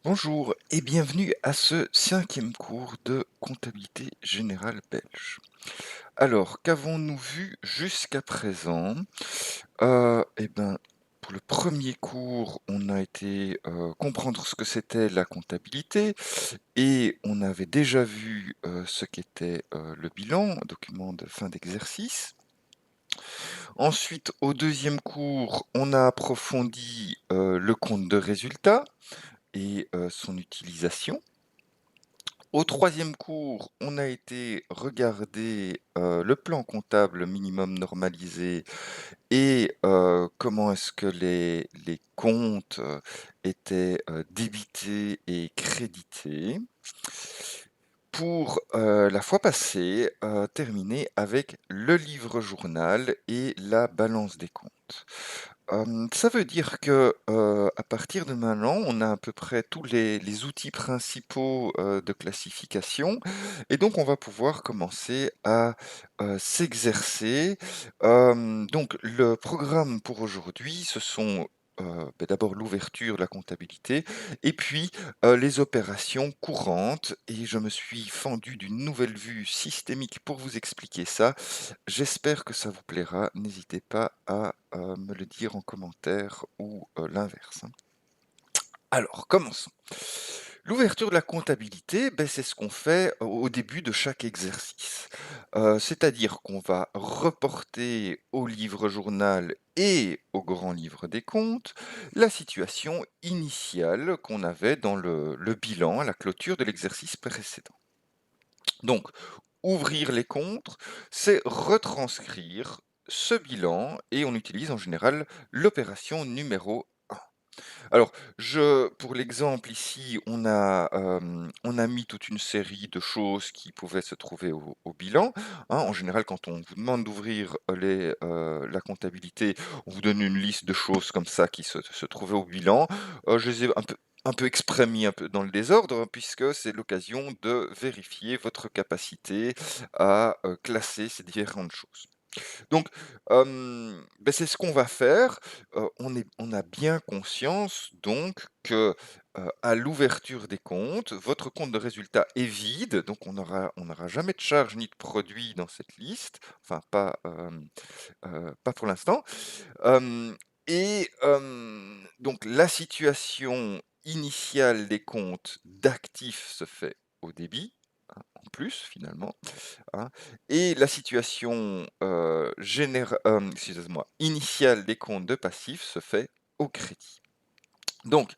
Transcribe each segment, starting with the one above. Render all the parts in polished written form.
Bonjour et bienvenue à ce cinquième cours de comptabilité générale belge. Alors, qu'avons-nous vu jusqu'à présent? Eh ben, pour le premier cours, on a été comprendre ce que c'était la comptabilité et on avait déjà vu ce qu'était le bilan, un document de fin d'exercice. Ensuite, au deuxième cours, on a approfondi le compte de résultat et son utilisation. Au troisième cours, on a été regarder le plan comptable minimum normalisé et comment est-ce que les comptes étaient débités et crédités. Pour la fois passée, terminer avec le livre journal et la balance des comptes. Ça veut dire que, à partir de maintenant, on a à peu près tous les outils principaux, de classification et donc on va pouvoir commencer à, s'exercer. Donc le programme pour aujourd'hui, ce sont, d'abord l'ouverture de la comptabilité et puis, les opérations courantes et je me suis fendu d'une nouvelle vue systémique pour vous expliquer ça. J'espère que ça vous plaira. N'hésitez pas à me le dire en commentaire ou l'inverse, hein. Alors, commençons. L'ouverture de la comptabilité, ben, c'est ce qu'on fait au début de chaque exercice. C'est-à-dire qu'on va reporter au livre journal et au grand livre des comptes la situation initiale qu'on avait dans le bilan à la clôture de l'exercice précédent. Donc, ouvrir les comptes, c'est retranscrire ce bilan et on utilise en général l'opération numéro 1. Alors, pour l'exemple ici, on a mis toute une série de choses qui pouvaient se trouver au bilan, hein. En général, quand on vous demande d'ouvrir la comptabilité, on vous donne une liste de choses comme ça qui se trouvaient au bilan. Je les ai un peu exprès mis un peu dans le désordre, puisque c'est l'occasion de vérifier votre capacité à classer ces différentes choses. Donc, c'est ce qu'on va faire. On a bien conscience donc que, à l'ouverture des comptes, votre compte de résultat est vide, donc on n'aura jamais de charge ni de produit dans cette liste, enfin pas pour l'instant. Hem donc la situation initiale des comptes d'actifs se fait au débit, hein, en plus finalement, hein, et la situation, excusez-moi, initiale des comptes de passifs se fait au crédit. Donc,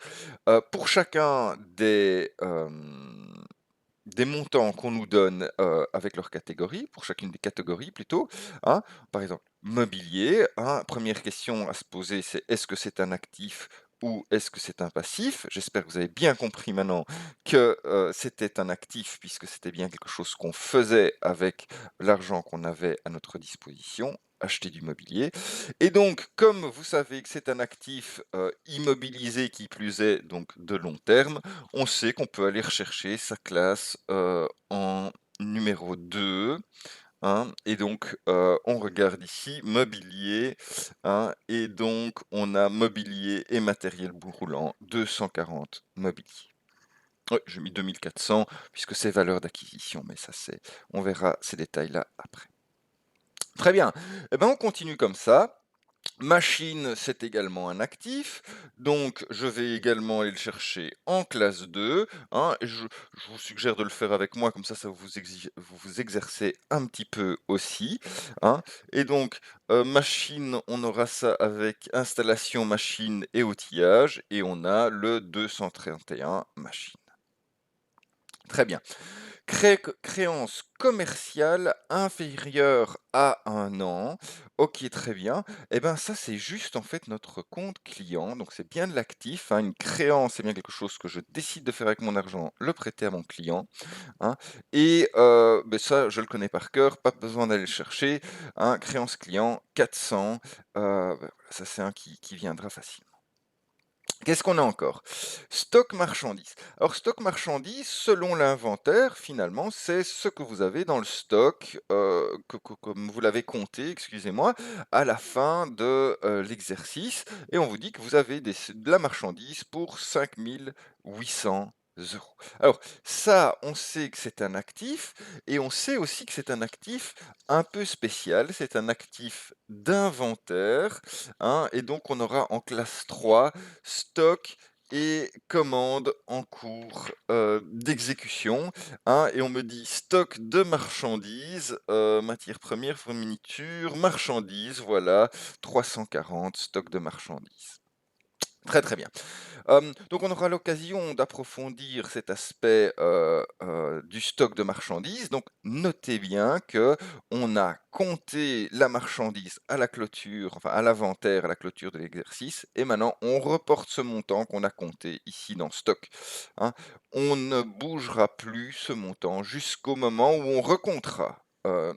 pour chacun des montants qu'on nous donne, avec leur catégorie, pour chacune des catégories plutôt, hein, par exemple, mobilier, hein, 1re question à se poser, c'est: «Est-ce que c'est un actif ou est-ce que c'est un passif?» J'espère que vous avez bien compris maintenant que, c'était un actif puisque c'était bien quelque chose qu'on faisait avec l'argent qu'on avait à notre disposition, acheter du mobilier et donc comme vous savez que c'est un actif, immobilisé qui plus est, donc de long terme, on sait qu'on peut aller rechercher sa classe, en numéro 2, hein et donc, on regarde ici mobilier, hein et donc on a mobilier et matériel roulant, 240 mobilier. Ouais, j'ai mis 2 400 puisque c'est valeur d'acquisition, mais ça on verra ces détails-là après. Très bien, et ben, on continue comme ça. Machine, c'est également un actif, donc je vais également aller le chercher en classe 2, hein, et je vous suggère de le faire avec moi, comme ça vous exercez un petit peu aussi, hein. Et donc, machine, on aura ça avec installation machine et outillage, et on a le 231 machine. Très bien. Créance commerciale inférieure à 1 an. OK, très bien. Et ben, ça, c'est juste, en fait, notre compte client, donc c'est bien de l'actif, hein. Une créance, c'est bien quelque chose que je décide de faire avec mon argent, le prêter à mon client, hein et ça, je le connais par cœur, pas besoin d'aller le chercher, hein. Créance client 400, voilà, ça, c'est un qui viendra facilement. Qu'est-ce qu'on a encore? Stock marchandises. Alors stock marchandises, selon l'inventaire, finalement, c'est ce que vous avez dans le stock, comme vous l'avez compté, excusez-moi, à la fin de, l'exercice et on vous dit que vous avez de la marchandise pour 5 800 €. Alors ça, on sait que c'est un actif et on sait aussi que c'est un actif un peu spécial, c'est un actif d'inventaire, hein, et donc on aura en classe 3 stock et commande en cours, d'exécution, hein, et on me dit: «Stock de marchandises, matières premières, fournitures, marchandises», voilà, 340 stock de marchandises. Très, très bien. Donc on aura l'occasion d'approfondir cet aspect, du stock de marchandises. Donc notez bien que on a compté la marchandise à la clôture, enfin à l'inventaire, à la clôture de l'exercice et maintenant on reporte ce montant qu'on a compté ici dans stock, hein. On ne bougera plus ce montant jusqu'au moment où on recomptera,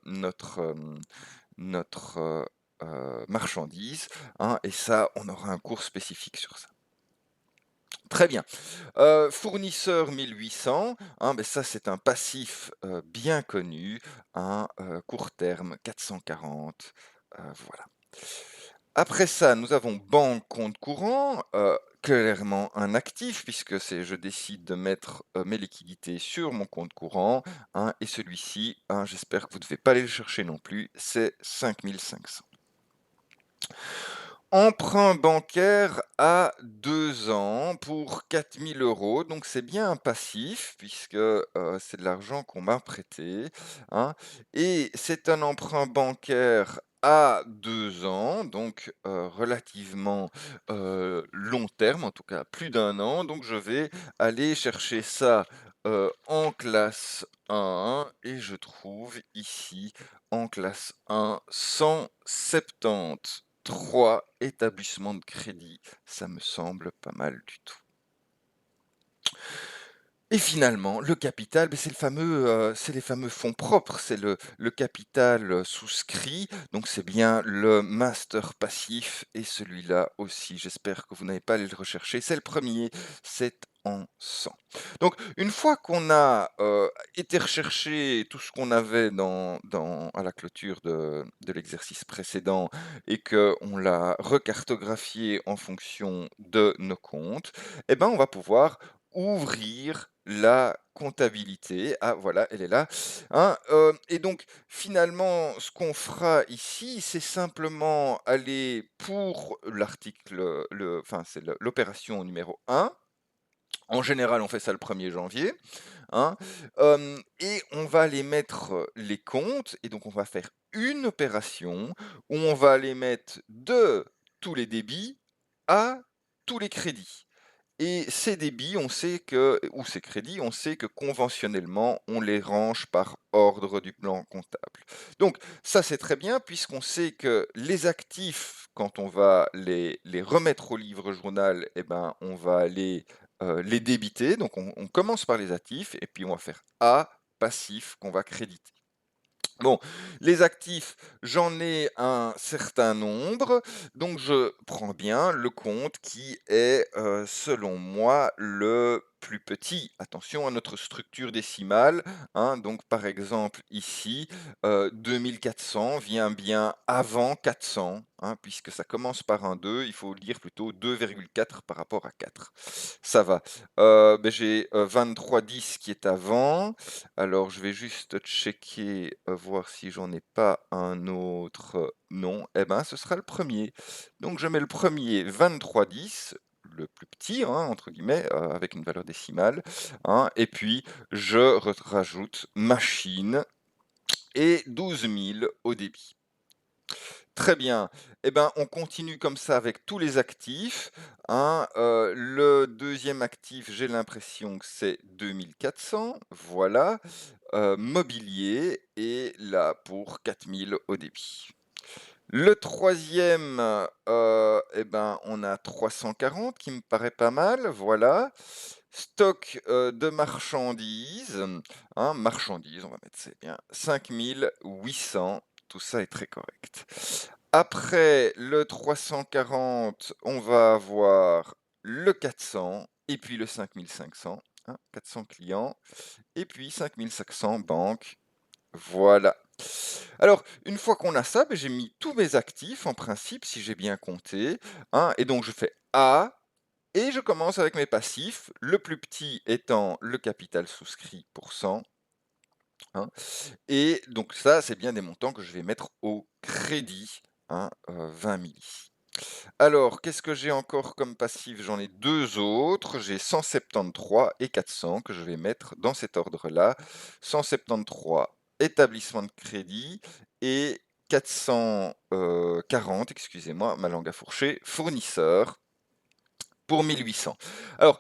notre marchandise, hein, et ça, on aura un cours spécifique sur ça. Très bien. Fournisseur 1800, hein, beh, ça c'est un passif, bien connu, hein, court terme 440, voilà. Après ça, nous avons banque, compte courant, clairement un actif puisque c'est je décide de mettre, mes liquidités sur mon compte courant, hein, et celui-ci, hein, j'espère que vous ne devez pas aller le chercher non plus, c'est 5 500. Emprunt bancaire à 2 ans pour 4 000 €, donc c'est bien un passif puisque, c'est de l'argent qu'on m'a prêté, hein, et c'est un emprunt bancaire à 2 ans, donc relativement, long terme, en tout cas plus d'un an, donc je vais aller chercher ça, en classe 1 et je trouve ici en classe 1 173 établissements de crédit. Ça me semble pas mal du tout. Et finalement, le capital, beh, c'est les fameux fonds propres, c'est le capital, souscrit, donc c'est bien le master passif et celui-là aussi, j'espère que vous n'avez pas à aller le rechercher, c'est le premier, c'est en 100. Donc une fois qu'on a, été rechercher tout ce qu'on avait dans à la clôture de l'exercice précédent et qu'on l'a recartographié en fonction de nos comptes, eh ben, on va pouvoir ouvrir la comptabilité. Ah voilà, elle est là, hein, et donc finalement, ce qu'on fera ici, c'est simplement aller pour l'article, enfin c'est l'opération numéro 1. En général, on fait ça le 1er janvier, hein, et on va aller mettre, les comptes et donc on va faire une opération où on va aller mettre de tous les débits à tous les crédits. Et ces débits, on sait que ou ces crédits, on sait que conventionnellement, on les range par ordre du plan comptable. Donc ça, c'est très bien puisqu'on sait que les actifs, quand on va les remettre au livre journal, eh ben, on va aller, les débiter. Donc on commence par les actifs et puis on va faire A, passif qu'on va créditer. Bon, les actifs, j'en ai un certain nombre, donc je prends bien le compte qui est, selon moi, le plus petit. Attention à notre structure décimale, hein, donc par exemple ici, 2 400 vient bien avant 400, hein, puisque ça commence par un 2, il faut lire plutôt 2,4 par rapport à 4. Ça va. Beh, j'ai, 2310 qui est avant, alors je vais juste checker, voir si j'en ai pas un autre, non, eh ben, ce sera le premier. Donc je mets le premier 2310, le plus petit, hein, entre guillemets, avec une valeur décimale, hein, et puis je rajoute machine et 12 000 au débit. Très bien. Eh ben, on continue comme ça avec tous les actifs, hein. Le deuxième actif, j'ai l'impression que c'est 2 400, voilà. Mobilier et là pour 4 000 au débit. Le troisième, et ben, on a 340 qui me paraît pas mal, voilà. Stock, de marchandises, hein, marchandises, on va mettre, c'est bien, 5 800, tout ça est très correct. Après le 340, on va avoir le 400 et puis le 5500, hein, 400 clients et puis 5500 banques. Voilà. Alors, une fois qu'on a ça, ben, j'ai mis tous mes actifs en principe, si j'ai bien compté, hein, et donc je fais A et je commence avec mes passifs, le plus petit étant le capital souscrit pour 100, hein, et donc ça, c'est bien des montants que je vais mettre au crédit, hein, 20 milli. Alors, qu'est-ce que j'ai encore comme passif? J'en ai 2 autres, j'ai 173 et 400 que je vais mettre dans cet ordre-là. 173 établissement de crédit et 440, excusez-moi, ma langue a fourché, fournisseurs pour 1800. Alors,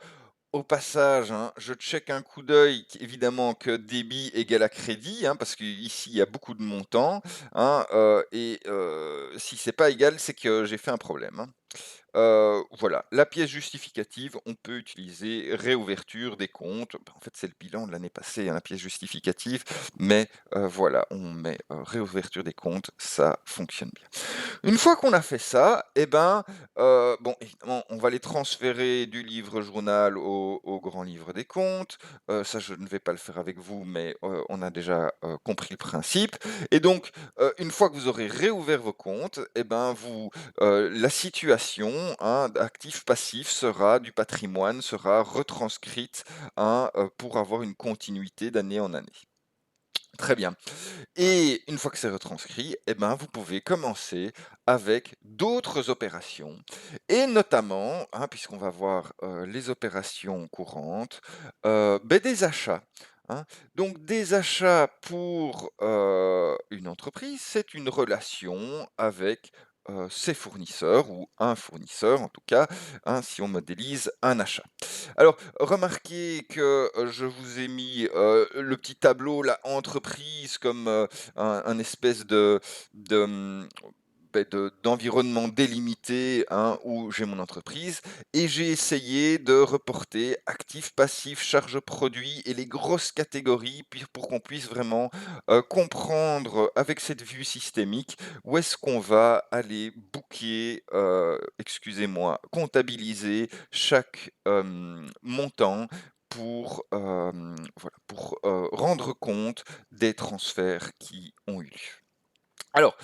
au passage, hein, je check un coup d'œil, évidemment, que débit égale à crédit, hein, parce qu'ici, il y a beaucoup de montants, hein, et si c'est pas égal, c'est que j'ai fait un problème, hein. Voilà, la pièce justificative, on peut utiliser réouverture des comptes. Bah, en fait, c'est le bilan de l'année passée, hein, la pièce justificative, mais voilà, on met réouverture des comptes, ça fonctionne bien. Une fois qu'on a fait ça, eh ben, bon, évidemment, on va les transférer du livre journal au grand livre des comptes. Ça, je ne vais pas le faire avec vous, mais on a déjà compris le principe. Et donc, une fois que vous aurez réouvert vos comptes, eh ben, la situation, hein, actif-passif du patrimoine sera retranscrite, hein, pour avoir une continuité d'année en année. Très bien. Et une fois que c'est retranscrit, eh ben, vous pouvez commencer avec d'autres opérations et notamment, hein, puisqu'on va voir, les opérations courantes, des achats, hein. Donc des achats pour, une entreprise, c'est une relation avec, ses fournisseurs ou un fournisseur en tout cas, hein, si on modélise un achat. Alors, remarquez que, je vous ai mis, le petit tableau là, entreprise comme, un espèce de, d'environnement délimité, hein, où j'ai mon entreprise et j'ai essayé de reporter actifs, passifs, charges produits et les grosses catégories puis pour qu'on puisse vraiment, comprendre avec cette vue systémique où est-ce qu'on va aller booker, excusez-moi, comptabiliser chaque, montant pour, voilà, pour, rendre compte des transferts qui ont eu lieu. Alors,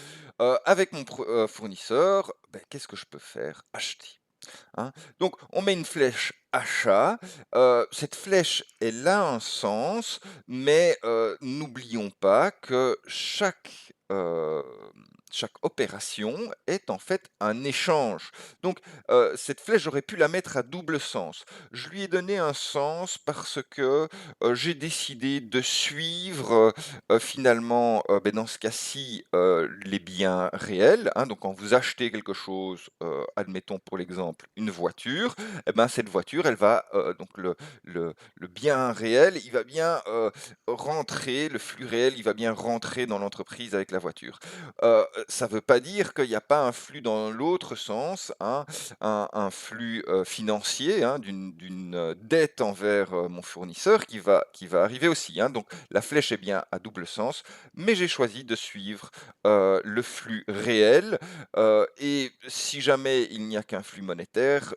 avec mon fournisseur, qu'est-ce que je peux faire? Acheter, hein. Donc on met une flèche achat, cette flèche, elle a un sens, mais n'oublions pas que chaque opération est en fait un échange. Donc cette flèche, j'aurais pu la mettre à double sens. Je lui ai donné un sens parce que, j'ai décidé de suivre, finalement, dans ce cas-ci, les biens réels, hein. Donc quand vous achetez quelque chose, admettons pour l'exemple une voiture, et ben, cette voiture, elle va, donc le bien réel, il va bien, rentrer, le flux réel, il va bien rentrer dans l'entreprise avec la voiture. Ça veut pas dire qu'il y a pas un flux dans l'autre sens, hein, un flux, financier, hein, d'une dette envers, mon fournisseur qui va arriver aussi, hein. Donc la flèche est bien à double sens, mais j'ai choisi de suivre, le flux réel, et si jamais il n'y a qu'un flux monétaire,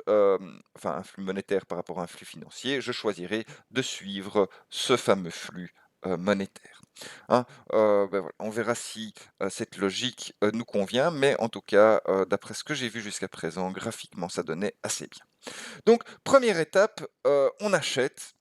enfin un flux monétaire par rapport à un flux financier, je choisirai de suivre ce fameux flux, monétaire, hein. Voilà, on verra si, cette logique, nous convient, mais en tout cas, d'après ce que j'ai vu jusqu'à présent, graphiquement, ça donnait assez bien. Donc première étape, on achète.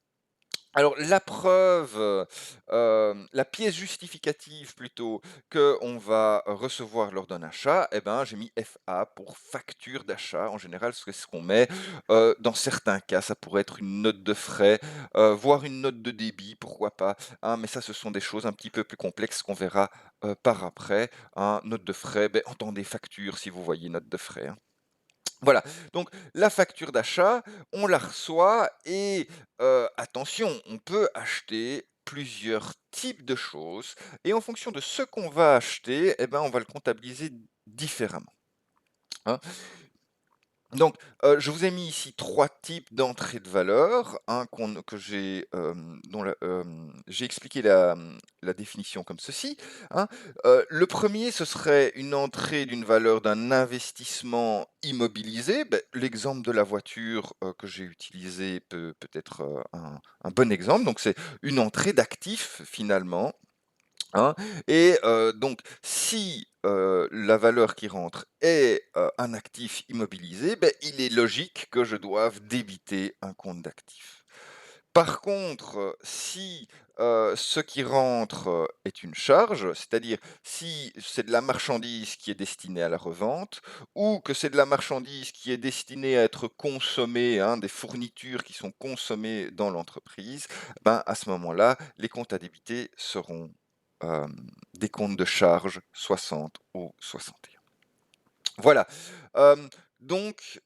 Alors la preuve, la pièce justificative plutôt qu'on va recevoir lors d'un achat, eh ben, j'ai mis FA pour facture d'achat. En général, c'est ce qu'on met. Dans certains cas, ça pourrait être une note de frais, voire une note de débit, pourquoi pas, hein, mais ça, ce sont des choses un petit peu plus complexes qu'on verra, par après, hein. Note de frais, entendez facture si vous voyez note de frais, hein. Voilà, donc la facture d'achat, on la reçoit et attention, on peut acheter plusieurs types de choses et en fonction de ce qu'on va acheter, eh ben, on va le comptabiliser différemment, hein. Donc, je vous ai mis ici 3 types d'entrées de valeur, hein, que j'ai, dont j'ai expliqué la définition comme ceci, hein. Le premier, ce serait une entrée d'une valeur d'un investissement immobilisé. Beh, l'exemple de la voiture, que j'ai utilisé peut être, un bon exemple. Donc c'est une entrée d'actif finalement, hein, et donc si, la valeur qui rentre est, un actif immobilisé, beh, il est logique que je doive débiter un compte d'actifs. Par contre, si, ce qui rentre, est une charge, c'est-à-dire si c'est de la marchandise qui est destinée à la revente ou que c'est de la marchandise qui est destinée à être consommée, hein, des fournitures qui sont consommées dans l'entreprise, ben, à ce moment-là, les comptes à débiter seront, des comptes de charge 60 ou 61. Voilà, donc,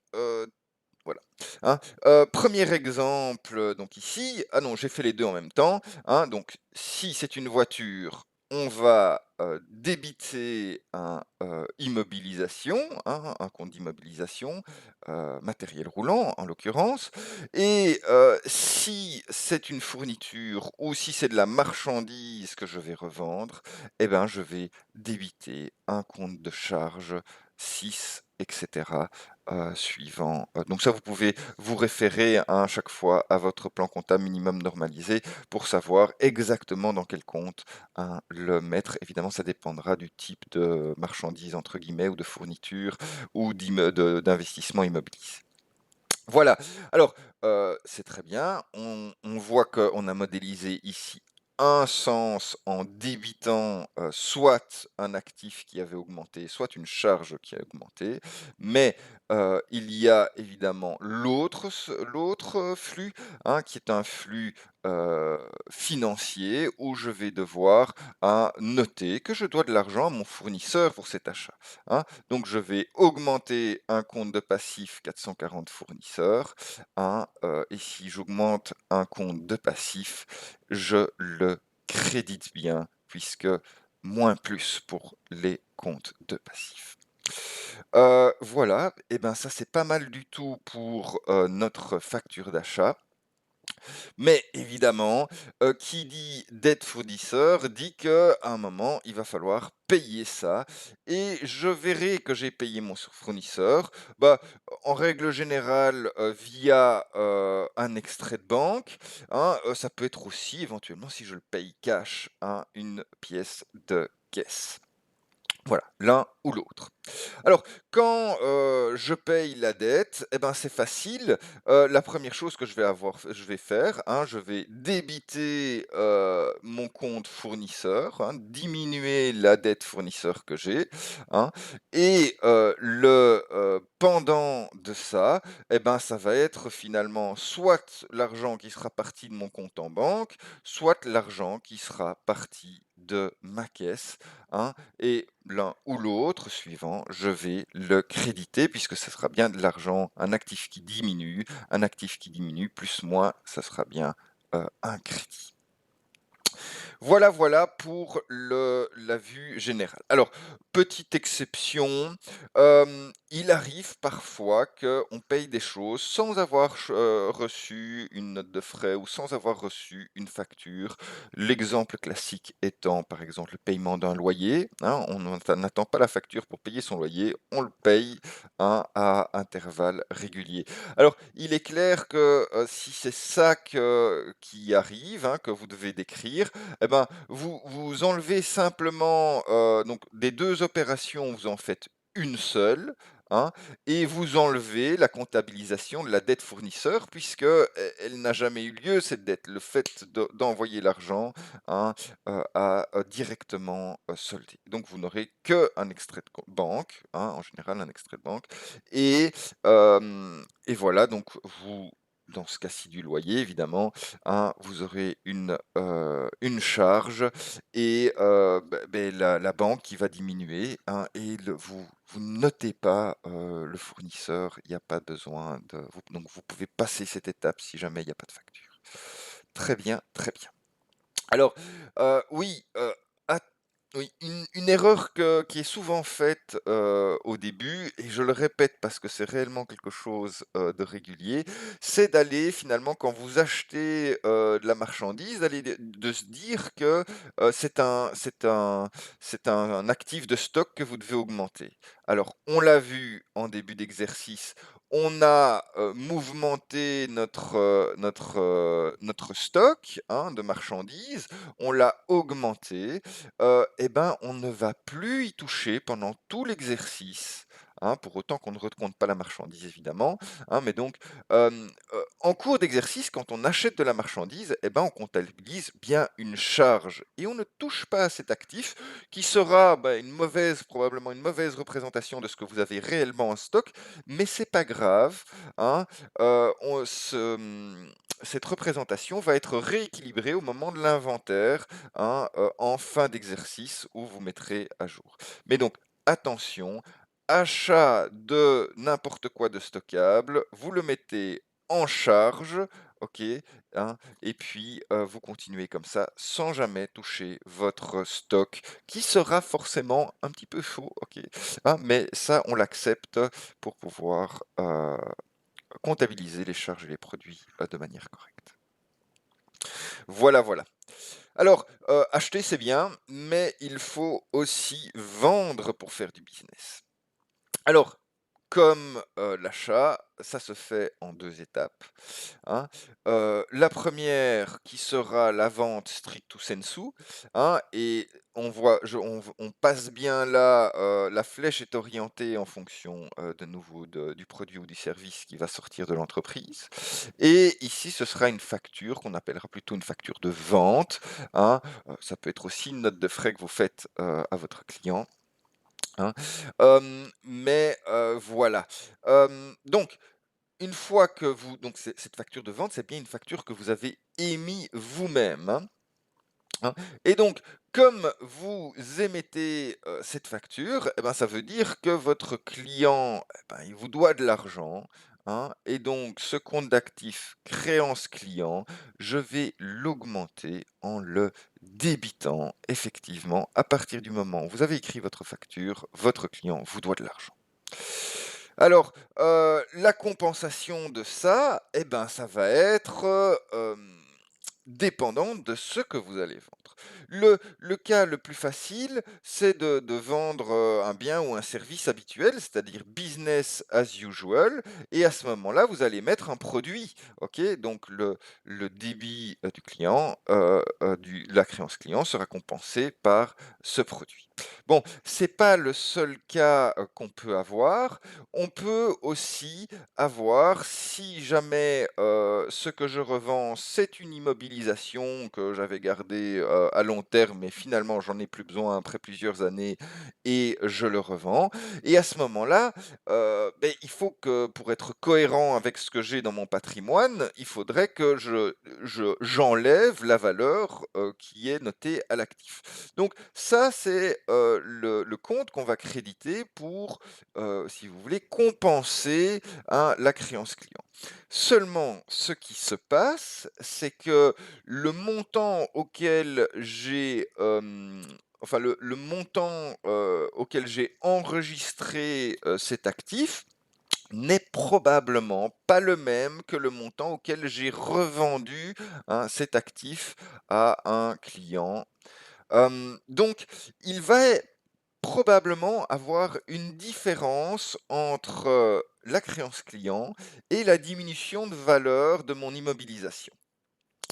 voilà, hein. 1 exemple, donc ici ah non, j'ai fait les 2 en même temps, hein. Donc si c'est une voiture, on va, débiter un, immobilisation, hein, un compte d'immobilisation, matériel roulant en l'occurrence, et si c'est une fourniture ou si c'est de la marchandise que je vais revendre, eh ben, je vais débiter un compte de charge 6 et cetera, suivant, donc ça, vous pouvez vous référer, hein, à chaque fois à votre plan comptable minimum normalisé pour savoir exactement dans quel compte, hein, le mettre. Évidemment, ça dépendra du type de «marchandise» entre guillemets ou de fourniture ou d'investissement immobilier. Voilà, alors, c'est très bien. On voit qu'on a modélisé ici un sens en débitant, soit un actif qui avait augmenté, soit une charge qui a augmenté. Mais, il y a évidemment l'autre, flux, hein, qui est un flux, financier où je vais devoir, hein, noter que je dois de l'argent à mon fournisseur pour cet achat, hein. Donc je vais augmenter un compte de passif 440 fournisseurs, hein, et si j'augmente un compte de passif, je le crédite bien puisque moins plus pour les comptes de passif. Voilà, et ben, ça c'est pas mal du tout pour, notre facture d'achat. Mais évidemment, qui dit dette fournisseur dit qu'à un moment, il va falloir payer ça et je verrai que j'ai payé mon fournisseur, bah, en règle générale, via, un extrait de banque, hein, ça peut être aussi éventuellement si je le paye cash, hein, une pièce de caisse. Voilà, l'un ou l'autre. Alors, quand, je paye la dette, eh ben, c'est facile. La première chose que je vais faire, hein, je vais débiter, mon compte fournisseur, hein, diminuer la dette fournisseur que j'ai, hein, et le pendant de ça, eh ben, ça va être finalement soit l'argent qui sera parti de mon compte en banque, soit l'argent qui sera parti de ma caisse, hein, et l'un ou l'autre suivant, je vais le créditer puisque ce sera bien de l'argent, un actif qui diminue, plus moins, ça sera bien, un crédit. Voilà, voilà pour la vue générale. Alors, petite exception, il arrive parfois qu'on paye des choses sans avoir reçu une note de frais ou sans avoir reçu une facture. L'exemple classique étant, par exemple, le paiement d'un loyer, hein. On n'attend pas la facture pour payer son loyer, on le paye, hein, à intervalles réguliers. Alors, il est clair que, si c'est ça qui arrive, hein, que vous devez décrire, eh ben, vous enlevez simplement, donc des 2 opérations, vous en faites une seule, hein, et vous enlevez la comptabilisation de la dette fournisseur puisque, elle n'a jamais eu lieu cette dette. Le fait d'envoyer l'argent, hein, a, directement, soldé. Donc vous n'aurez qu'un extrait de banque, hein, en général un extrait de banque et voilà donc vous dans ce cas-ci du loyer évidemment, hein, vous aurez une charge et la banque qui va diminuer, hein, et vous notez pas, le fournisseur, il y a pas besoin de vous donc vous pouvez passer cette étape si jamais il y a pas de facture. Très bien, très bien. Alors, oui, Oui, une erreur qui est souvent faite, au début et je le répète parce que c'est réellement quelque chose, de régulier, c'est d'aller finalement quand vous achetez, de la marchandise, d'aller de se dire que, c'est un actif de stock que vous devez augmenter. Alors on l'a vu en début d'exercice, on a, mouvementé notre stock, hein, de marchandises, on l'a augmenté, et ben, on ne va plus y toucher pendant tout l'exercice, hein, pour autant qu'on ne recompte pas la marchandise évidemment, hein, mais donc, en cours d'exercice, quand on achète de la marchandise, et ben, on comptabilise bien une charge et on ne touche pas à cet actif qui sera, bah, probablement une mauvaise représentation de ce que vous avez réellement en stock, mais c'est pas grave, hein, cette représentation va être rééquilibrée au moment de l'inventaire, hein, en fin d'exercice où vous mettrez à jour. Mais donc attention, achat de n'importe quoi de stockable, vous le mettez en charge, OK, hein, et puis, vous continuez comme ça sans jamais toucher votre stock qui sera forcément un petit peu chaud, OK, hein, mais ça on l'accepte pour pouvoir, comptabiliser les charges et les produits, de manière correcte. Voilà, voilà. Alors, acheter c'est bien, mais il faut aussi vendre pour faire du business. Alors, comme, l'achat, ça se fait en 2 étapes, hein. La première qui sera la vente stricto sensu, hein, et on voit je on passe bien là, la flèche est orientée en fonction, de nouveau du produit ou du service qui va sortir de l'entreprise et ici ce sera une facture qu'on appellera plutôt une facture de vente, hein. Ça peut être aussi une note de frais que vous faites, à votre client, hein. Mais voilà. Donc une fois que vous donc cette facture de vente, c'est bien une facture que vous avez émis vous-même, hein, et donc comme vous émettez, cette facture, et ben, ça veut dire que votre client, eh ben, il vous doit de l'argent, hein, et donc ce compte d'actifs créance client, je vais l'augmenter en le débitant effectivement à partir du moment où vous avez écrit votre facture, votre client vous doit de l'argent. Alors, la compensation de ça, eh ben, ça va être, dépendante de ce que vous allez vendre. Le cas le plus facile, c'est de vendre, un bien ou un service habituel, c'est-à-dire business as usual et à ce moment-là, vous allez mettre un produit, OK? Donc le débit, du client, du la créance client sera compensé par ce produit. Bon, c'est pas le seul cas, qu'on peut avoir. On peut aussi avoir, si jamais, ce que je revends, c'est une immobilisation que j'avais gardée, à long terme, mais finalement j'en ai plus besoin après plusieurs années et je le revends et à ce moment-là, beh, il faut que pour être cohérent avec ce que j'ai dans mon patrimoine, il faudrait que j'enlève la valeur, qui est notée à l'actif. Donc ça, c'est, le compte qu'on va créditer pour, si vous voulez, compenser, hein, la créance client. Seulement, ce qui se passe, c'est que le montant auquel enfin le montant, auquel j'ai enregistré, cet actif n'est probablement pas le même que le montant auquel j'ai revendu, hein, cet actif à un client. Donc il va probablement avoir une différence entre, la créance client et la diminution de valeur de mon immobilisation.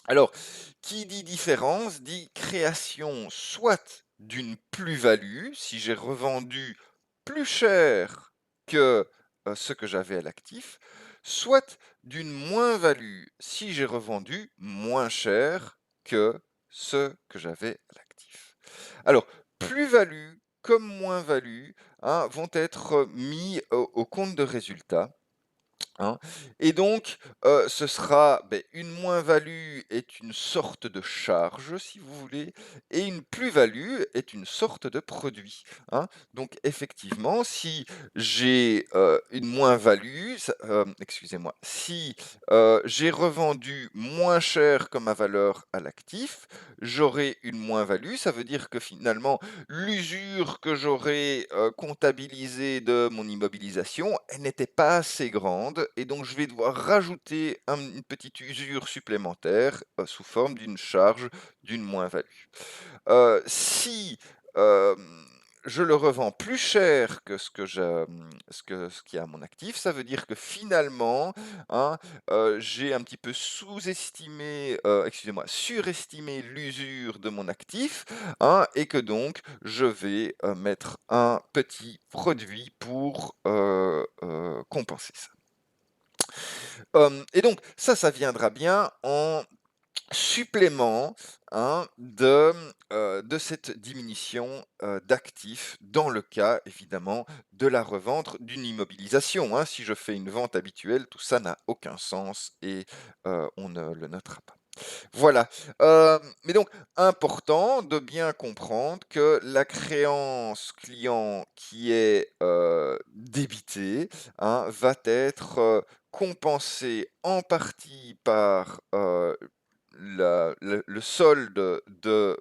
Alors, qui dit différence dit création soit d'une plus-value, si j'ai revendu plus cher que, ce que j'avais à l'actif, soit d'une moins-value, si j'ai revendu moins cher que ce que j'avais à l'actif. Alors, plus-value comme moins-value, hein, vont être mis au compte de résultat, hein, et donc, ce sera, beh, une moins-value est une sorte de charge, si vous voulez, et une plus-value est une sorte de produit, hein. Donc effectivement, si j'ai, une moins-value, excusez-moi, si, j'ai revendu moins cher que ma valeur à l'actif, j'aurai une moins-value. Ça veut dire que finalement, l'usure que j'aurais, comptabilisée de mon immobilisation, elle n'était pas assez grande et donc je vais devoir rajouter une petite usure supplémentaire, sous forme d'une charge, d'une moins-value. Si, je le revends plus cher que ce qu'il y a à mon actif, ça veut dire que finalement, hein, j'ai un petit peu sous-estimé, excusez-moi, surestimé l'usure de mon actif, hein, et que donc je vais, mettre un petit produit pour, compenser ça. Et donc ça viendra bien en supplément, hein, de cette diminution, d'actifs dans le cas évidemment de la revente d'une immobilisation, hein. Si je fais une vente habituelle, tout ça n'a aucun sens et on ne le notera pas. Voilà, mais donc important de bien comprendre que la créance client qui est, débitée, hein, va être, compensée en partie par, le solde de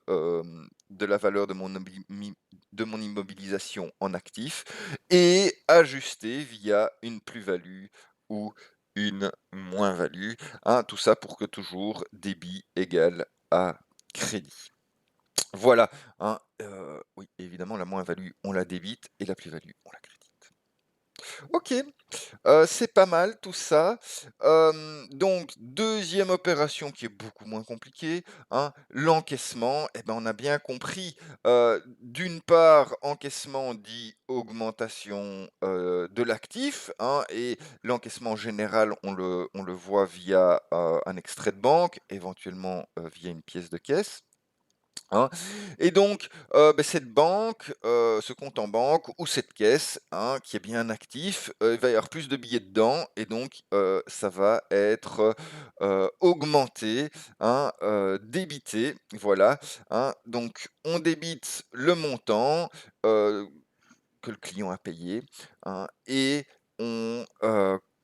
la valeur de mon immobilisation en actif et ajusté via une plus-value ou une moins-value, hein, tout ça pour que toujours débit égale à crédit. Voilà, hein, oui, évidemment, la moins-value, on la débite et la plus-value, on la crédite. OK. C'est pas mal tout ça. Donc deuxième opération qui est beaucoup moins compliquée, hein, l'encaissement. Eh ben, on a bien compris, d'une part, encaissement dit augmentation, de l'actif, hein, et l'encaissement général, on le voit via, un extrait de banque, éventuellement, via une pièce de caisse. Hein, et donc, cette banque, ce compte en banque ou cette caisse, hein, qui est bien actif, il va y avoir plus de billets dedans et donc, ça va être, augmenté, hein, débité, voilà, hein. Donc on débite le montant, heu, que le client a payé, hein, et on,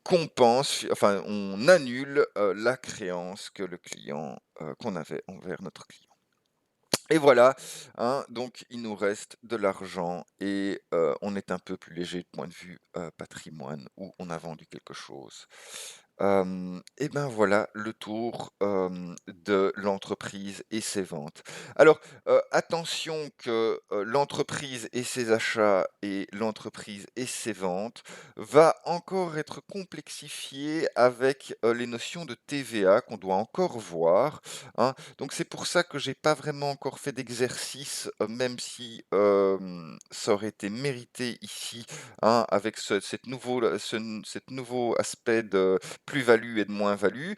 compense, enfin on annule, la créance que le client, qu'on avait envers notre client. Et voilà, hein, donc il nous reste de l'argent et on est un peu plus léger de point de vue, patrimoine ou on a vendu quelque chose. Et ben voilà le tour, de l'entreprise et ses ventes. Alors, attention que, l'entreprise et ses achats et l'entreprise et ses ventes va encore être complexifié avec, les notions de TVA qu'on doit encore voir, hein. Donc c'est pour ça que j'ai pas vraiment encore fait d'exercice, même si, ça aurait été mérité ici, hein, avec cet nouveau aspect de plus-value et de moins-value.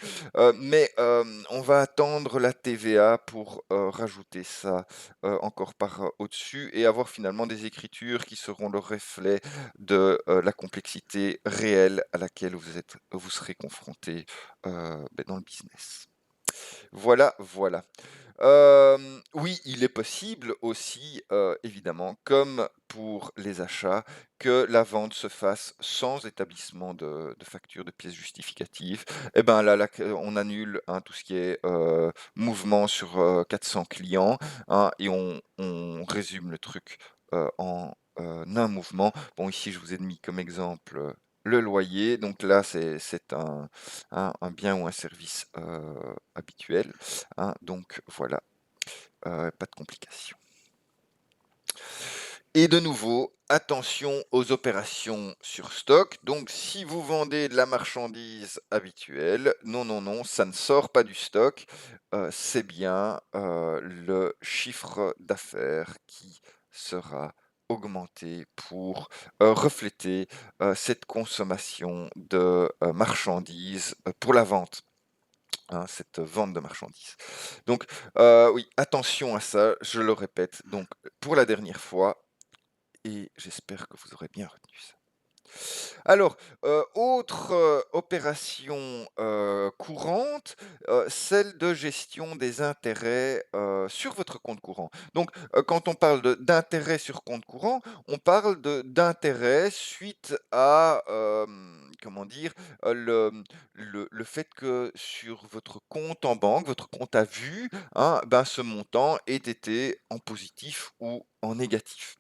Mais, on va attendre la TVA pour, rajouter ça, encore par, au-dessus et avoir finalement des écritures qui seront le reflet de, la complexité réelle à laquelle vous serez confrontés, dans le business. Voilà, voilà. Oui, il est possible aussi, évidemment, comme pour les achats, que la vente se fasse sans établissement de facture, de pièces justificatives. Et ben là, on annule, hein, tout ce qui est, mouvement sur, 400 clients, hein, et on résume le truc, en, un mouvement. Bon, ici, je vous ai mis comme exemple, le loyer. Donc là, c'est un bien ou un service, habituel, hein, donc voilà, pas de complications. Et de nouveau, attention aux opérations sur stock. Donc si vous vendez de la marchandise habituelle, non, non, non, ça ne sort pas du stock. C'est bien, le chiffre d'affaires qui sera augmenté pour, refléter, cette consommation de, marchandises, pour la vente. Hein, cette vente de marchandises. Donc, oui, attention à ça, je le répète, donc pour la dernière fois et j'espère que vous aurez bien retenu ça. Alors, autre, opération, courante, celle de gestion des intérêts, sur votre compte courant. Donc, quand on parle d'intérêts sur compte courant, on parle d'intérêts suite à, comment dire? Le fait que sur votre compte en banque, votre compte à vue, hein, ben, ce montant ait été en positif ou en négatif.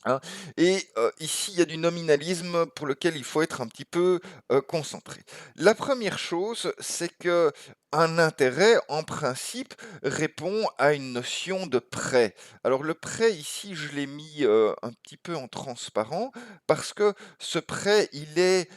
Hein, et ici, il y a du nominalisme pour lequel il faut être un petit peu, concentré. La première chose, c'est que un intérêt, en principe, répond à une notion de prêt. Alors le prêt ici, je l'ai mis, un petit peu en transparent parce que ce prêt, il est,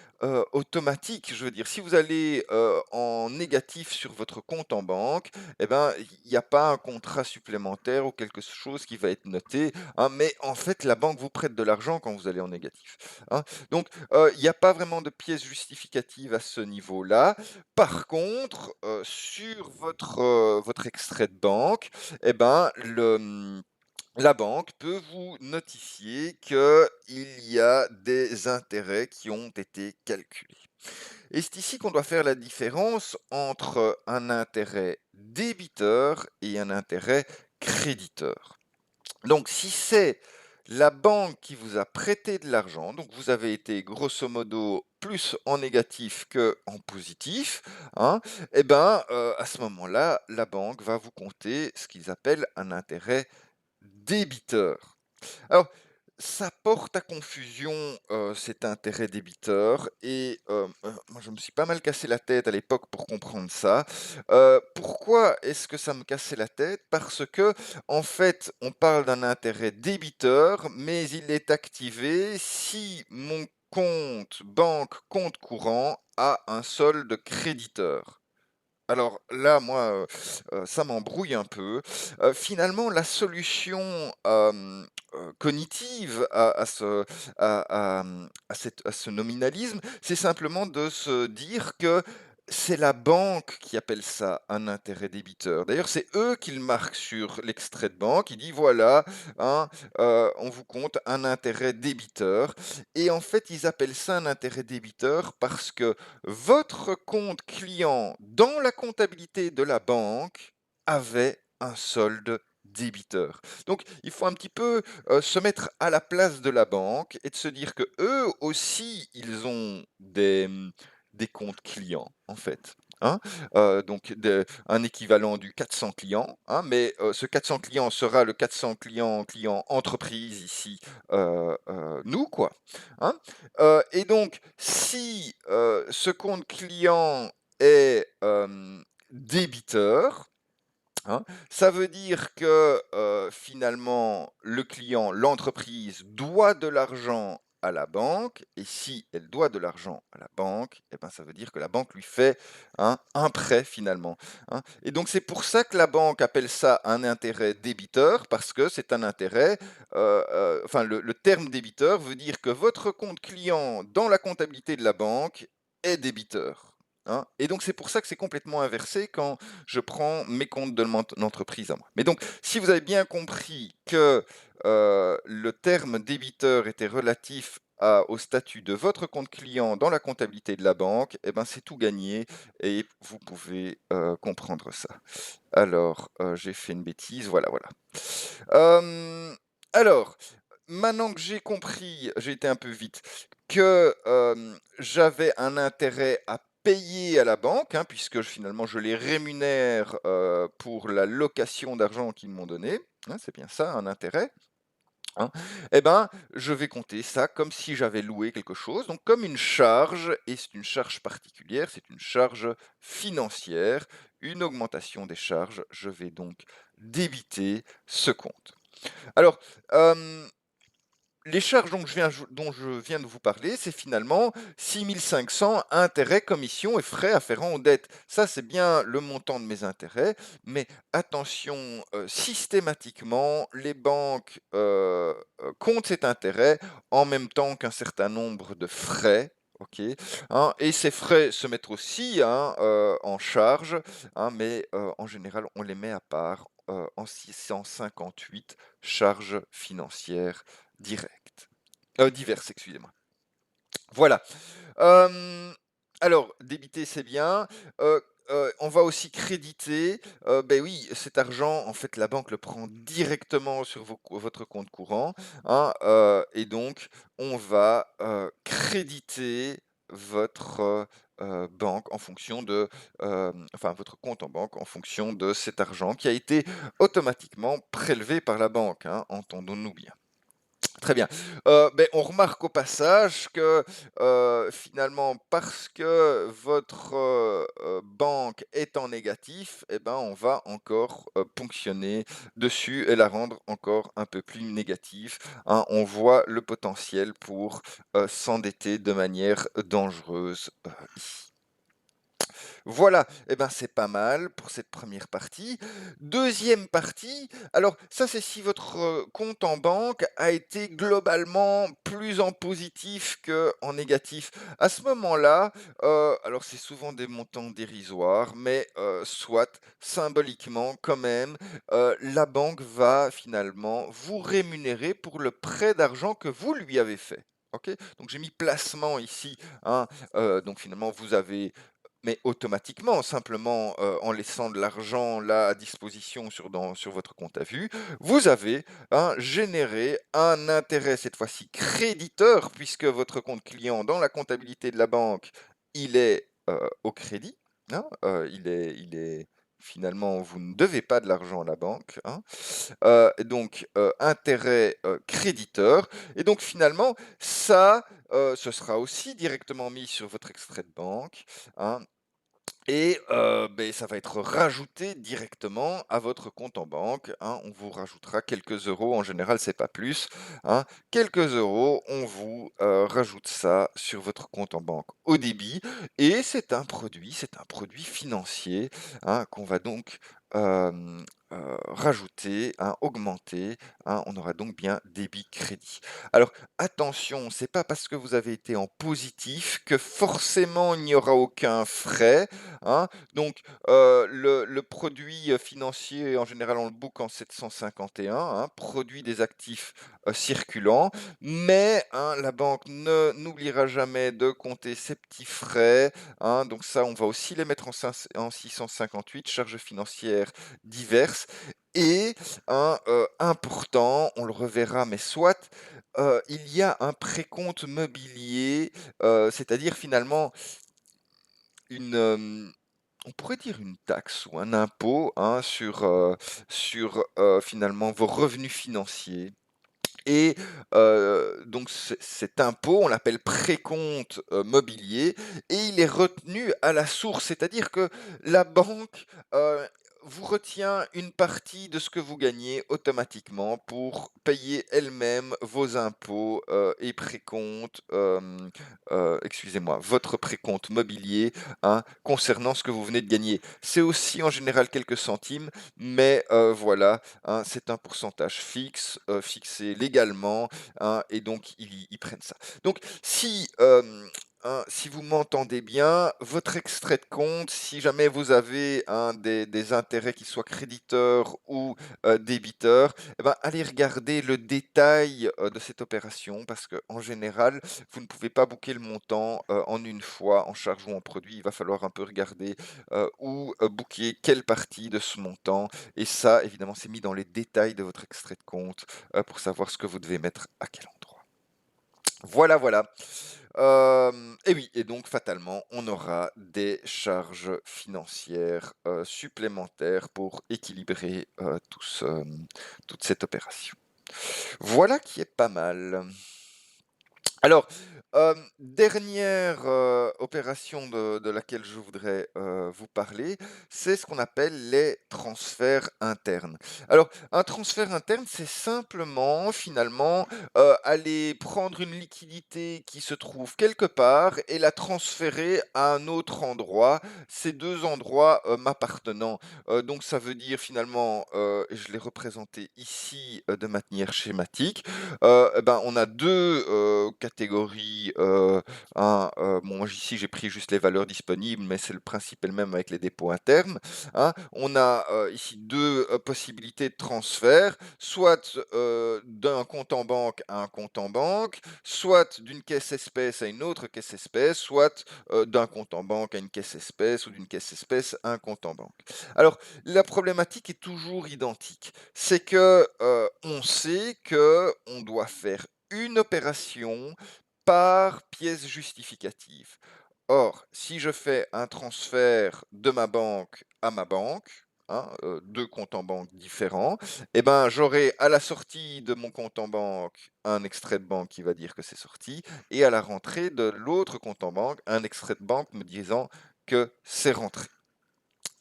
automatique. Je veux dire, si vous allez, en négatif sur votre compte en banque, et ben, il n'y a pas un contrat supplémentaire ou quelque chose qui va être noté, hein, mais en fait, la banque vous prête de l'argent quand vous allez en négatif, hein. Donc, il n'y a pas vraiment de pièce justificative à ce niveau-là. Par contre, sur votre extrait de banque, eh ben, la banque peut vous notifier qu'il y a des intérêts qui ont été calculés. Et c'est ici qu'on doit faire la différence entre un intérêt débiteur et un intérêt créditeur. Donc, si c'est la banque qui vous a prêté de l'argent, donc vous avez été grosso modo plus en négatif que en positif, hein, et ben, à ce moment-là, la banque va vous compter ce qu'ils appellent un intérêt débiteur. Alors, ça porte à confusion, cet intérêt débiteur et moi je me suis pas mal cassé la tête à l'époque pour comprendre ça. Pourquoi est-ce que ça me cassait la tête? Parce que en fait, on parle d'un intérêt débiteur, mais il est activé si mon compte banque, compte courant a un solde créditeur. Alors là, moi, ça m'embrouille un peu. Finalement, la solution, cognitive à ce nominalisme, c'est simplement de se dire que c'est la banque qui appelle ça un intérêt débiteur. D'ailleurs, c'est eux qui le marquent sur l'extrait de banque. Ils disent: «Voilà, hein, on vous compte un intérêt débiteur» et en fait, ils appellent ça un intérêt débiteur parce que votre compte client dans la comptabilité de la banque avait un solde débiteur. Donc, il faut un petit peu se mettre à la place de la banque et de se dire que eux aussi, ils ont des comptes clients, en fait. Hein. Donc, un équivalent du 400 clients, hein, mais ce 400 clients sera le 400 client entreprise ici, nous, quoi. Hein. Et donc, si ce compte client est débiteur, hein, ça veut dire que finalement, le client, l'entreprise, doit de l'argent à la banque, et si elle doit de l'argent à la banque, eh ben, ça veut dire que la banque lui fait, hein, un prêt finalement. Hein. Et donc c'est pour ça que la banque appelle ça un intérêt débiteur, parce que c'est un intérêt, enfin le terme débiteur veut dire que votre compte client dans la comptabilité de la banque est débiteur. Hein. Et donc c'est pour ça que c'est complètement inversé quand je prends mes comptes de mon entreprise à moi. Mais donc, si vous avez bien compris que le terme débiteur était relatif au statut de votre compte client dans la comptabilité de la banque, eh ben c'est tout gagné et vous pouvez comprendre ça. Alors, j'ai fait une bêtise, voilà, voilà. Alors, maintenant que j'ai compris, j'ai été un peu vite, que j'avais un intérêt à payer à la banque, hein, puisque finalement je les rémunère pour la location d'argent qu'ils m'ont donné, hein, c'est bien ça, un intérêt. Hein, eh ben, je vais compter ça comme si j'avais loué quelque chose, donc comme une charge, et c'est une charge particulière, c'est une charge financière, une augmentation des charges. Je vais donc débiter ce compte. Alors, les charges dont je viens de vous parler, c'est finalement 6 500 intérêts, commissions et frais afférents aux dettes. Ça, c'est bien le montant de mes intérêts, mais attention, systématiquement, les banques comptent cet intérêt en même temps qu'un certain nombre de frais. Ok, hein, et ces frais se mettent aussi, hein, en charge, hein, mais en général, on les met à part en 658 charges financières direct. Diverses, excusez-moi. Voilà. Hem, alors débiter, c'est bien, on va aussi créditer, beh, oui, cet argent, en fait, la banque le prend directement sur votre compte courant, hein, et donc on va, créditer votre, banque en fonction de, enfin votre compte en banque en fonction de cet argent qui a été automatiquement prélevé par la banque, hein, entendons-nous bien. Très bien. Beh, on remarque au passage que, finalement, parce que votre, banque est en négatif, et ben, on va encore, ponctionner dessus et la rendre encore un peu plus négative, hein. On voit le potentiel pour, s'endetter de manière dangereuse, ici. Voilà, et ben, c'est pas mal pour cette première partie. Deuxième partie, alors ça, c'est si votre, compte en banque a été globalement plus en positif qu'en négatif. À ce moment-là, alors c'est souvent des montants dérisoires, mais, soit, symboliquement quand même, la banque va finalement vous rémunérer pour le prêt d'argent que vous lui avez fait. OK? Donc j'ai mis placement ici, hein, donc finalement vous avez mais automatiquement, simplement, en laissant de l'argent là à disposition sur votre compte à vue, vous avez, hein, généré un intérêt cette fois-ci créditeur puisque votre compte client dans la comptabilité de la banque, il est, au crédit, hein, il est finalement vous ne devez pas de l'argent à la banque, hein, donc intérêt, créditeur et donc finalement ça, ce sera aussi directement mis sur votre extrait de banque, hein, et beh, ça va être rajouté directement à votre compte en banque, hein. On vous rajoutera quelques euros, en général, c'est pas plus, hein. Quelques euros, on vous, rajoute ça sur votre compte en banque au débit et c'est un produit financier, hein, qu'on va donc, rajouter, hein, augmenter, hein. On aura donc bien débit-crédit. Alors attention, c'est pas parce que vous avez été en positif que forcément il n'y aura aucun frais, hein. Donc, le produit, financier, en général, on le book en 751, hein, produit des actifs, circulants. Mais, hein, la banque ne n'oubliera jamais de compter ses petits frais, hein. Donc ça, on va aussi les mettre en 658, charges financières diverses et un, important, on le reverra, mais soit, il y a un précompte mobilier, c'est-à-dire finalement une, on pourrait dire une taxe ou un impôt, hein, sur, finalement vos revenus financiers et donc cet impôt, on l'appelle précompte, mobilier et il est retenu à la source. C'est-à-dire que la banque, heu, vous retient une partie de ce que vous gagnez automatiquement pour payer elle-même vos impôts, et précomptes, excusez-moi, votre précompte mobilier, hein, concernant ce que vous venez de gagner. C'est aussi en général quelques centimes, mais voilà, hein, c'est un pourcentage fixe, fixé légalement, hein, et donc ils prennent ça. Donc si, hein, si vous m'entendez bien, votre extrait de compte, si jamais vous avez, hein, des intérêts qui soient créditeurs ou, débiteurs, eh ben, allez regarder le détail, de cette opération parce qu'en général, vous ne pouvez pas booker le montant, en une fois, en charge ou en produit. Il va falloir un peu regarder, où, booker quelle partie de ce montant et ça, évidemment, c'est mis dans les détails de votre extrait de compte, pour savoir ce que vous devez mettre à quel endroit. Voilà, voilà. Et oui et donc fatalement, on aura des charges financières, supplémentaires pour équilibrer, toute cette opération. Voilà qui est pas mal. Alors, dernière, opération de laquelle je voudrais, vous parler, c'est ce qu'on appelle les transferts internes. Alors, un transfert interne, c'est simplement, finalement, aller prendre une liquidité qui se trouve quelque part et la transférer à un autre endroit, ces 2 endroits, m'appartenant. Donc ça veut dire finalement, je l'ai représenté ici, de manière schématique, et ben, on a 2 catégories, puis, bon, ici, j'ai pris juste les valeurs disponibles, mais c'est le principe est le même avec les dépôts internes, hein. On a, ici 2 possibilités de transfert, soit, d'un compte en banque à un compte en banque, soit d'une caisse espèce à une autre caisse espèce, soit, d'un compte en banque à une caisse espèce ou d'une caisse espèce à un compte en banque. Alors, la problématique est toujours identique. C'est que, on sait qu'on doit faire une opération par pièce justificative. Or, si je fais un transfert de ma banque à ma banque, hein, 2 comptes en banque différents, eh ben, j'aurai à la sortie de mon compte en banque un extrait de banque qui va dire que c'est sorti et à la rentrée de l'autre compte en banque, un extrait de banque me disant que c'est rentré.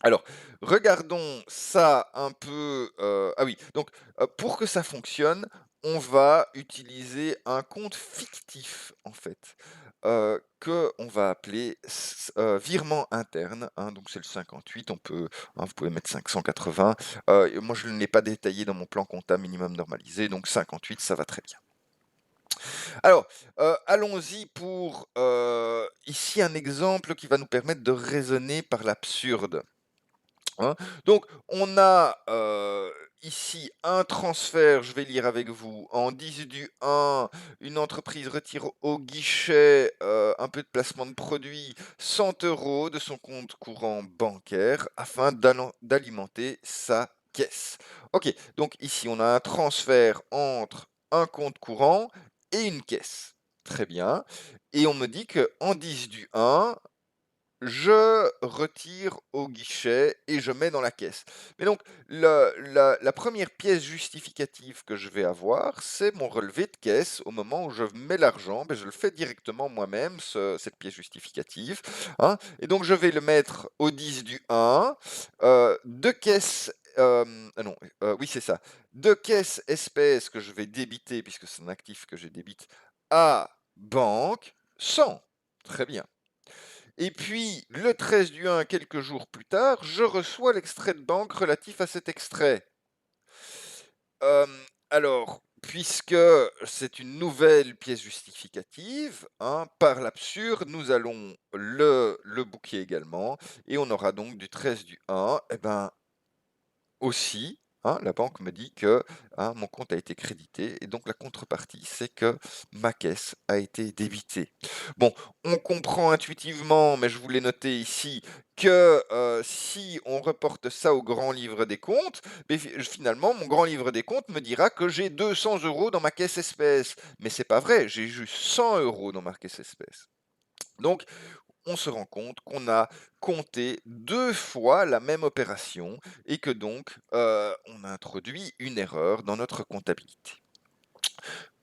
Alors, regardons ça un peu, ah oui, donc, pour que ça fonctionne, on va utiliser un compte fictif, en fait, qu'on va appeler virement interne, hein, donc c'est le 58, vous pouvez mettre 580, et moi je ne l'ai pas détaillé dans mon plan comptable minimum normalisé, donc 58, ça va très bien. Alors, allons-y pour, ici un exemple qui va nous permettre de raisonner par l'absurde. Hein. Donc, on a ici un transfert, je vais lire avec vous, en 10 du 1, une entreprise retire au guichet un peu de placement de produits, 100 € de son compte courant bancaire afin d'alimenter sa caisse. Ok, donc ici on a un transfert entre un compte courant et une caisse. Très bien. Et on me dit qu'en 10 du 1, je retire au guichet et je mets dans la caisse. Mais donc, la première pièce justificative que je vais avoir, c'est mon relevé de caisse. Au moment où je mets l'argent, ben, je le fais directement moi-même, cette pièce justificative, hein. Et donc, je vais le mettre au 10 du 1, de caisse... ah non, oui, c'est ça. De caisse espèce que je vais débiter, puisque c'est un actif que je débite, à banque 100. Très bien. Et puis, le 13 du 1, quelques jours plus tard, je reçois l'extrait de banque relatif à cet extrait. Alors, puisque c'est une nouvelle pièce justificative, hein, par l'absurde, nous allons le bouquer également, et on aura donc du 13 du 1, eh ben, aussi, hein, la banque me dit que hein, mon compte a été crédité et donc la contrepartie, c'est que ma caisse a été débitée. Bon, on comprend intuitivement, mais je vous l'ai noté ici, que si on reporte ça au grand livre des comptes, mais finalement, mon grand livre des comptes me dira que j'ai 200 € dans ma caisse espèce. Mais c'est pas vrai, j'ai juste 100 € dans ma caisse espèce. Donc, on se rend compte qu'on a compté 2 fois la même opération et que donc, on a introduit une erreur dans notre comptabilité.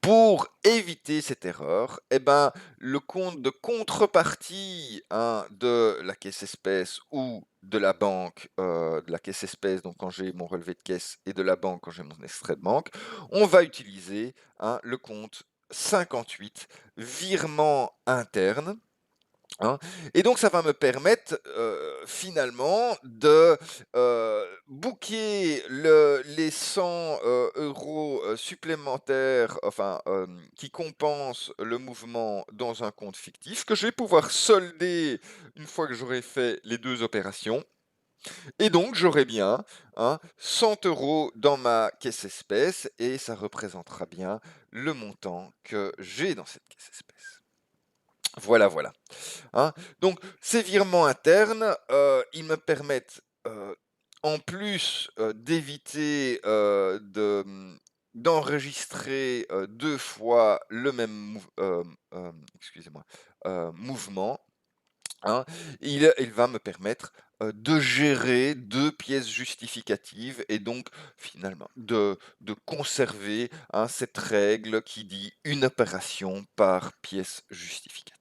Pour éviter cette erreur, eh ben, le compte de contrepartie, hein, de la caisse espèce ou de la banque, de la caisse espèce, donc quand j'ai mon relevé de caisse et de la banque quand j'ai mon extrait de banque, on va utiliser, hein, le compte 58, virement interne. Hein. Et donc ça va me permettre finalement de booker les 100 € supplémentaires, enfin qui compensent le mouvement dans un compte fictif, que je vais pouvoir solder une fois que j'aurai fait les 2 opérations. Et donc j'aurai bien, hein, 100 € dans ma caisse espèce et ça représentera bien le montant que j'ai dans cette caisse espèce. Voilà, voilà. Hein. Donc ces virements internes, ils me permettent, en plus, d'éviter, d'enregistrer, 2 fois le même excusez-moi, mouvement, hein. Il va me permettre, de gérer 2 pièces justificatives et donc finalement de conserver, hein, cette règle qui dit: «Une opération par pièce justificative».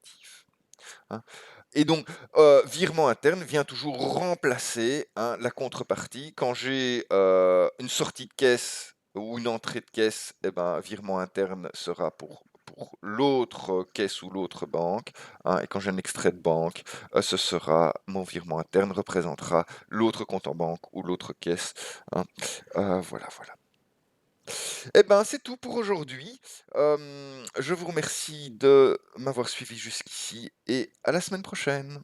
Hein. Et donc, virement interne vient toujours remplacer, hein, la contrepartie. Quand j'ai, une sortie de caisse ou une entrée de caisse, eh ben, virement interne sera pour l'autre, caisse ou l'autre banque, hein, et quand j'ai un extrait de banque, ce sera mon virement interne représentera l'autre compte en banque ou l'autre caisse, hein. Voilà, voilà. Eh ben, c'est tout pour aujourd'hui. Je vous remercie de m'avoir suivi jusqu'ici et à la semaine prochaine.